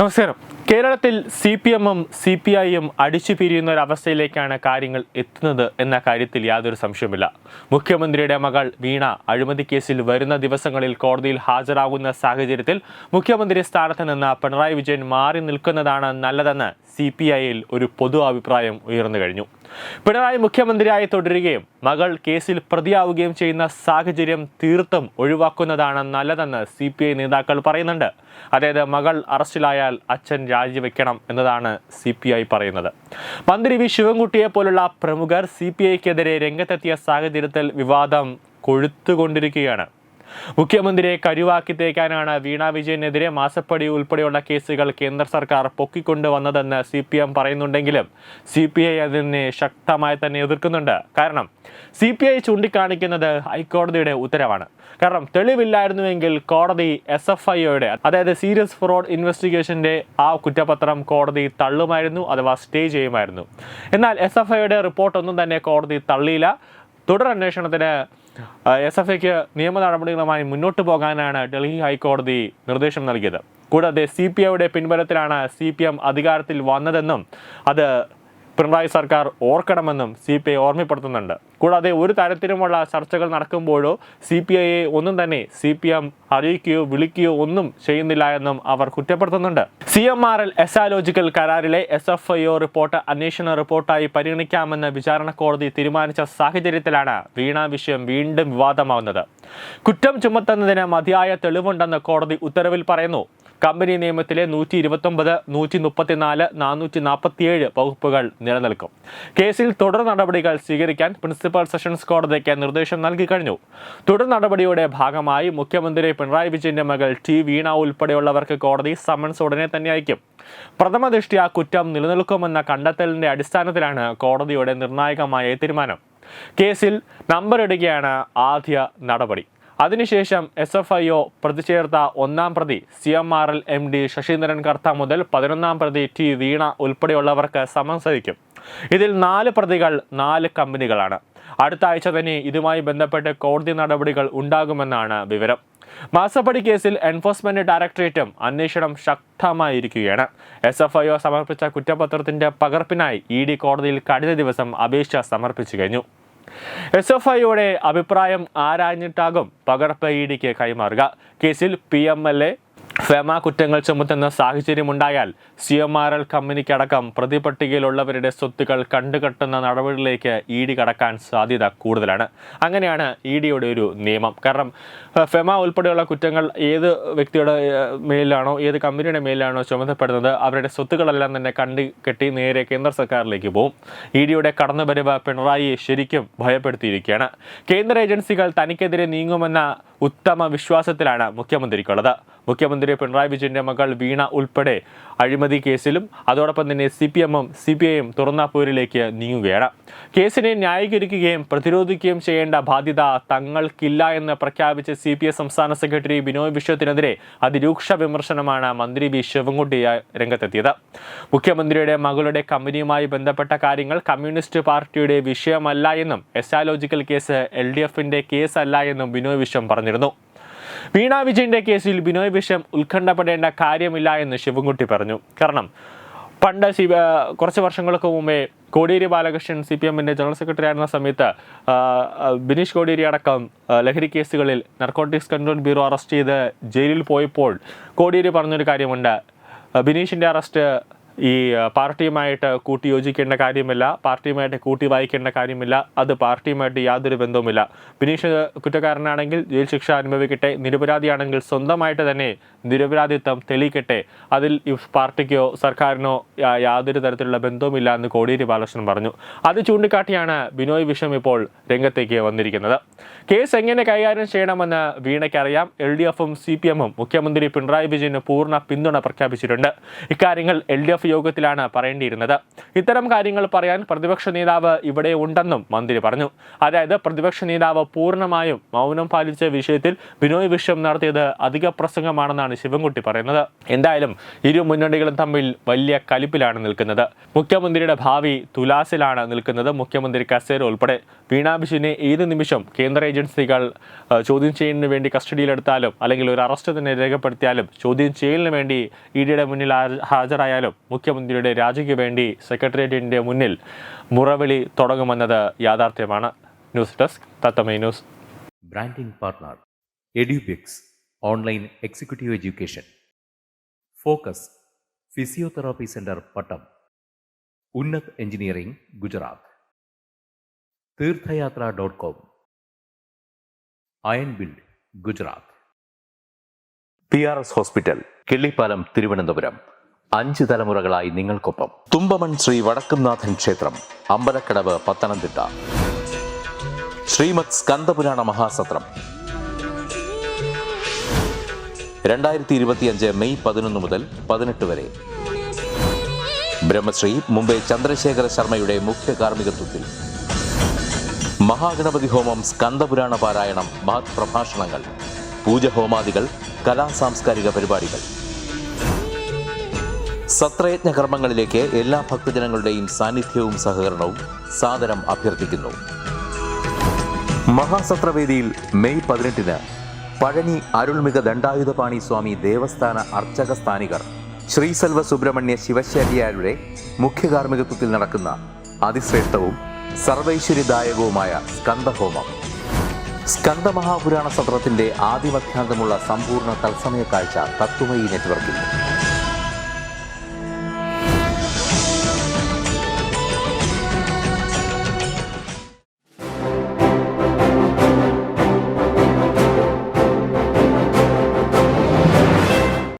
നമസ്കാരം. കേരളത്തിൽ CPM-ഉം CPI-യും അടിച്ചു പിരിയുന്ന ഒരു അവസ്ഥയിലേക്കാണ് കാര്യങ്ങൾ എത്തുന്നത് എന്ന കാര്യത്തിൽ യാതൊരു സംശയവുമില്ല. മുഖ്യമന്ത്രിയുടെ മകൾ വീണ അഴിമതി കേസിൽ വരുന്ന ദിവസങ്ങളിൽ കോടതിയിൽ ഹാജരാകുന്ന സാഹചര്യത്തിൽ മുഖ്യമന്ത്രി സ്ഥാനത്ത് നിന്ന് പിണറായി വിജയൻ മാറി നിൽക്കുന്നതാണ് നല്ലതെന്ന് CPI-യിൽ ഒരു പൊതു അഭിപ്രായം ഉയർന്നു കഴിഞ്ഞു. പിണറായി മുഖ്യമന്ത്രിയായി തുടരുകയും മകൾ കേസിൽ പ്രതിയാവുകയും ചെയ്യുന്ന സാഹചര്യം തീർത്തും ഒഴിവാക്കുന്നതാണ് നല്ലതെന്ന് CPI നേതാക്കൾ പറയുന്നുണ്ട്. അതായത് മകൾ അറസ്റ്റിലായാൽ അച്ഛൻ രാജിവെക്കണം എന്നതാണ് CPI പറയുന്നത്. മന്ത്രി വി ശിവൻകുട്ടിയെ പോലുള്ള പ്രമുഖർ CPI-ക്കെതിരെ രംഗത്തെത്തിയ സാഹചര്യത്തിൽ വിവാദം കൊഴുത്തുകൊണ്ടിരിക്കുകയാണ്. മുഖ്യമന്ത്രിയെ കരുവാക്കി തേക്കാനാണ് വീണ വിജയനെതിരെ മാസപ്പടി ഉൾപ്പെടെയുള്ള കേസുകൾ കേന്ദ്ര സർക്കാർ പൊക്കിക്കൊണ്ടുവന്നതെന്ന് CPM പറയുന്നുണ്ടെങ്കിലും CPI അതിനെ ശക്തമായി തന്നെ എതിർക്കുന്നുണ്ട്. കാരണം CPI ചൂണ്ടിക്കാണിക്കുന്നത് ഹൈക്കോടതിയുടെ ഉത്തരവാണ്. കാരണം തെളിവില്ലായിരുന്നുവെങ്കിൽ കോടതി SFIയുടെ അതായത് സീരിയസ് ഫ്രോഡ് ഇൻവെസ്റ്റിഗേഷന്റെ ആ കുറ്റപത്രം കോടതി തള്ളുമായിരുന്നു, അഥവാ സ്റ്റേ ചെയ്യുമായിരുന്നു. എന്നാൽ SFIയുടെ റിപ്പോർട്ടൊന്നും തന്നെ കോടതി തള്ളിയില്ല. തുടരന്വേഷണത്തിന് SFIക്ക് നിയമ നടപടികളുമായി മുന്നോട്ട് പോകാനാണ് ഡൽഹി ഹൈക്കോടതി നിർദ്ദേശം നൽകിയത്. കൂടാതെ CPIയുടെ പിൻബലത്തിലാണ് CPM അധികാരത്തിൽ വന്നതെന്നും അത് പിണറായി സർക്കാർ ഓർക്കണമെന്നും CPI ഓർമ്മപ്പെടുത്തുന്നുണ്ട്. കൂടാതെ ഒരു തരത്തിലുമുള്ള ചർച്ചകൾ നടക്കുമ്പോഴോ CPIയെ ഒന്നും തന്നെ CPM അറിയിക്കുകയോ വിളിക്കുകയോ ഒന്നും ചെയ്യുന്നില്ല എന്നും അവർ കുറ്റപ്പെടുത്തുന്നുണ്ട്. CMRL എസാലോജിക്കൽ കരാറിലെ SFIO റിപ്പോർട്ട് അന്വേഷണ റിപ്പോർട്ടായി പരിഗണിക്കാമെന്ന് വിചാരണ കോടതി തീരുമാനിച്ച സാഹചര്യത്തിലാണ് വീണ വിഷയം വീണ്ടും വിവാദമാവുന്നത്. കുറ്റം ചുമത്തുന്നതിന് മതിയായ തെളിവുണ്ടെന്ന് കോടതി ഉത്തരവിൽ പറയുന്നു. കമ്പനി നിയമത്തിലെ 129, 134, 447 വകുപ്പുകൾ നിലനിൽക്കും. കേസിൽ തുടർ നടപടികൾ സ്വീകരിക്കാൻ പ്രിൻസിപ്പൽ സെഷൻസ് കോടതിക്ക് നിർദ്ദേശം നൽകി കഴിഞ്ഞു. തുടർ നടപടിയുടെ ഭാഗമായി മുഖ്യമന്ത്രി പിണറായി വിജയന്റെ മകൾ വീണ ഉൾപ്പെടെയുള്ളവർക്ക് കോടതി സമൻസ് ഉടനെ തന്നെ അയക്കും. പ്രഥമ ദൃഷ്ട്യാ കുറ്റം നിലനിൽക്കുമെന്ന കണ്ടെത്തലിന്റെ അടിസ്ഥാനത്തിലാണ് കോടതിയുടെ നിർണായകമായ തീരുമാനം. കേസിൽ നമ്പറിടുകയാണ് ആദ്യ നടപടി. അതിനുശേഷം SFIO പ്രതി ചേർത്ത 1-ാം പ്രതി CMRL MD ശശീന്ദ്രൻ കർത്ത മുതൽ 11-ാം പ്രതി വീണ ഉൾപ്പെടെയുള്ളവർക്ക് സമൻസ് അയക്കും. ഇതിൽ 4 പ്രതികൾ 4 കമ്പനികളാണ്. അടുത്ത ആഴ്ച തന്നെ ഇതുമായി ബന്ധപ്പെട്ട് കോടതി നടപടികൾ ഉണ്ടാകുമെന്നാണ് വിവരം. മാസപ്പടി കേസിൽ എൻഫോഴ്സ്മെന്റ് ഡയറക്ടറേറ്റും അന്വേഷണം ശക്തമായിരിക്കുകയാണ്. SFIO സമർപ്പിച്ച കുറ്റപത്രത്തിന്റെ പകർപ്പിനായി ED കോടതിയിൽ കഴിഞ്ഞ ദിവസം അപേക്ഷ സമർപ്പിച്ചു കഴിഞ്ഞു. SFIയുടെ അഭിപ്രായം ആരാഞ്ഞിട്ടാകും പകർപ്പ് EDക്ക് കൈമാറുക. കേസിൽ PMLA, FEMA കുറ്റങ്ങൾ ചുമത്തുന്ന സാഹചര്യമുണ്ടായാൽ CMRL കമ്പനിക്കടക്കം പ്രതിപട്ടികയിലുള്ളവരുടെ സ്വത്തുക്കൾ കണ്ടുകെട്ടുന്ന നടപടികളിലേക്ക് ED കടക്കാൻ സാധ്യത കൂടുതലാണ്. അങ്ങനെയാണ് EDയുടെ ഒരു നിയമം. കാരണം FEMA ഉൾപ്പെടെയുള്ള കുറ്റങ്ങൾ ഏത് വ്യക്തിയുടെ മേലിലാണോ ഏത് കമ്പനിയുടെ മേലിലാണോ ചുമത്തപ്പെടുന്നത് അവരുടെ സ്വത്തുക്കളെല്ലാം തന്നെ കെട്ടി നേരെ കേന്ദ്ര സർക്കാരിലേക്ക് പോകും. EDയുടെ കടന്നുവരവ് പിണറായിയെ ശരിക്കും ഭയപ്പെടുത്തിയിരിക്കുകയാണ്. കേന്ദ്ര ഏജൻസികൾ തനിക്കെതിരെ നീങ്ങുമെന്ന ഉത്തമ വിശ്വാസത്തിലാണ് മുഖ്യമന്ത്രിക്കുള്ളത്. മുഖ്യമന്ത്രി പിണറായി വിജയന്റെ മകൾ വീണ ഉൾപ്പെടെ അഴിമതി കേസിലും അതോടൊപ്പം തന്നെ CPM-ഉം CPI-യും തുറന്ന പോരിലേക്ക് നീങ്ങുകയാണ്. കേസിനെ ന്യായീകരിക്കുകയും പ്രതിരോധിക്കുകയും ചെയ്യേണ്ട ബാധ്യത തങ്ങൾക്കില്ല എന്ന് പ്രഖ്യാപിച്ച CPI സംസ്ഥാന സെക്രട്ടറി ബിനോയ് വിശ്വത്തിനെതിരെ അതിരൂക്ഷ വിമർശനമാണ് മന്ത്രി വി ശിവൻകുട്ടി രംഗത്തെത്തിയത്. മുഖ്യമന്ത്രിയുടെ മകളുടെ കമ്പനിയുമായി ബന്ധപ്പെട്ട കാര്യങ്ങൾ കമ്മ്യൂണിസ്റ്റ് പാർട്ടിയുടെ വിഷയമല്ല എന്നും എസാലോജിക്കൽ കേസ് LDFന്റെ കേസല്ല എന്നും ബിനോയ് വിശ്വം പറഞ്ഞിരുന്നു. വീണ വിജയന്റെ കേസിൽ ബിനോയ് വിശ്വം ഉത്കണ്ഠപ്പെടേണ്ട കാര്യമില്ല എന്ന് ശിവൻകുട്ടി പറഞ്ഞു. കാരണം പണ്ട് കുറച്ച് വർഷങ്ങൾക്ക് മുമ്പേ കോടിയേരി ബാലകൃഷ്ണൻ CPM-ന്റെ ജനറൽ സെക്രട്ടറി ആയിരുന്ന സമയത്ത് ബിനീഷ് കോടിയേരി അടക്കം ലഹരി കേസുകളിൽ നാർക്കോട്ടിക്സ് കൺട്രോൾ ബ്യൂറോ അറസ്റ്റ് ചെയ്ത് ജയിലിൽ പോയപ്പോൾ കോടിയേരി പറഞ്ഞൊരു കാര്യമുണ്ട്. ബിനീഷിൻ്റെ അറസ്റ്റ് ഈ പാർട്ടിയുമായിട്ട് കൂട്ടി യോജിക്കേണ്ട കാര്യമില്ല, പാർട്ടിയുമായിട്ട് കൂട്ടി വായിക്കേണ്ട കാര്യമില്ല, അത് പാർട്ടിയുമായിട്ട് യാതൊരു ബന്ധവുമില്ല. ബിനീഷ് കുറ്റക്കാരനാണെങ്കിൽ ജയിൽ ശിക്ഷ അനുഭവിക്കട്ടെ, നിരപരാധിയാണെങ്കിൽ സ്വന്തമായിട്ട് തന്നെ നിരപരാധിത്വം തെളിയിക്കട്ടെ, അതിൽ ഈ പാർട്ടിക്കോ സർക്കാരിനോ യാതൊരു തരത്തിലുള്ള ബന്ധവുമില്ല എന്ന് കോടിയേരി ബാലകൃഷ്ണൻ പറഞ്ഞു. അത് ചൂണ്ടിക്കാട്ടിയാണ് ബിനോയ് വിശ്വം ഇപ്പോൾ രംഗത്തേക്ക് വന്നിരിക്കുന്നത്. കേസ് എങ്ങനെ കൈകാര്യം ചെയ്യണമെന്ന് വീണയ്ക്കറിയാം. LDF-ഉം CPM-ഉം മുഖ്യമന്ത്രി പിണറായി വിജയന് പൂർണ്ണ പിന്തുണ പ്രഖ്യാപിച്ചിട്ടുണ്ട്. ഇക്കാര്യങ്ങൾ LDF യോഗത്തിലാണ് പറയേണ്ടിയിരുന്നത്. ഇത്തരം കാര്യങ്ങൾ പറയാൻ പ്രതിപക്ഷ നേതാവ് ഇവിടെ ഉണ്ടെന്നും മന്ത്രി പറഞ്ഞു. അതായത് പ്രതിപക്ഷ നേതാവ് പൂർണ്ണമായും മൗനം പാലിച്ച വിഷയത്തിൽ ബിനോയ് വിശ്വം നടത്തിയത് അധിക പ്രസംഗമാണെന്നാണ് ശിവൻകുട്ടി പറയുന്നത്. എന്തായാലും ഇരു മുന്നണികളും തമ്മിൽ വലിയ കലിപ്പിലാണ് നിൽക്കുന്നത്. മുഖ്യമന്ത്രിയുടെ ഭാവി തുലാസിലാണ് നിൽക്കുന്നത്. മുഖ്യമന്ത്രി കസേര ഉൾപ്പെടെ വീണ വിജയനെ ഏത് നിമിഷം കേന്ദ്ര ഏജൻസികൾ ചോദ്യം ചെയ്യലിന് വേണ്ടി കസ്റ്റഡിയിലെടുത്താലും അല്ലെങ്കിൽ ഒരു അറസ്റ്റ് തന്നെ രേഖപ്പെടുത്തിയാലും ചോദ്യം ചെയ്യലിന് വേണ്ടി ഇഡിയുടെ മുന്നിൽ ഹാജരായാലും മുഖ്യമന്ത്രിയുടെ രാജിക്ക് വേണ്ടി സെക്രട്ടേറിയറ്റിന്റെ മുന്നിൽ മുറവിളി തുടങ്ങുമെന്നത് യാഥാർത്ഥ്യമാണ്. ന്യൂസ് ഡെസ്ക് തത്തമൈ news. Branding partner Edubix online executive education. Focus physiotherapy centre Pattom. Unnath engineering Gujarat. തീർത്ഥയാത്ര.com. Iron build Gujarat. PRS hospital Killippalam Thiruvananthapuram. 5 തലമുറകളായി നിങ്ങൾക്കൊപ്പം. തുമ്പമൺ ശ്രീ വടക്കുംനാഥൻ ക്ഷേത്രം അമ്പലക്കടവ് പത്തനംതിട്ട. ശ്രീമദ് സ്കന്ദപുരാണ മഹാസത്രം 2025 മെയ് 11 മുതൽ 18 വരെ. ബ്രഹ്മശ്രീ മുംബൈ ചന്ദ്രശേഖര ശർമ്മയുടെ മുഖ്യ കാർമ്മികത്വത്തിൽ മഹാഗണപതി ഹോമം, സ്കന്ദപുരാണ പാരായണം, മഹത് പ്രഭാഷണങ്ങൾ, പൂജഹോമാദികൾ, കലാസാംസ്കാരിക പരിപാടികൾ. സത്രയജ്ഞ കർമ്മങ്ങളിലേക്ക് എല്ലാ ഭക്തജനങ്ങളുടെയും സാന്നിധ്യവും സഹകരണവും സാദരം അഭ്യർത്ഥിക്കുന്നു. മഹാസത്രവേദിയിൽ മെയ് 18 പഴനി അരുൾമിക ദണ്ഡായുധപാണി സ്വാമി ദേവസ്ഥാന അർച്ചക സ്ഥാനികർ ശ്രീസെൽവ സുബ്രഹ്മണ്യ ശിവശാരിയാരുടെ മുഖ്യ കാർമ്മികത്വത്തിൽ നടക്കുന്ന അതിശ്രേഷ്ഠവും സർവൈശ്വര്യദായകവുമായ സ്കന്ദഹോമം. സ്കന്ദമഹാപുരാണ സത്രത്തിന്റെ ആദിമധ്യാന്തമുള്ള സമ്പൂർണ്ണ തത്സമയ കാഴ്ച തത്വമയി നെറ്റ്വർക്കിൽ.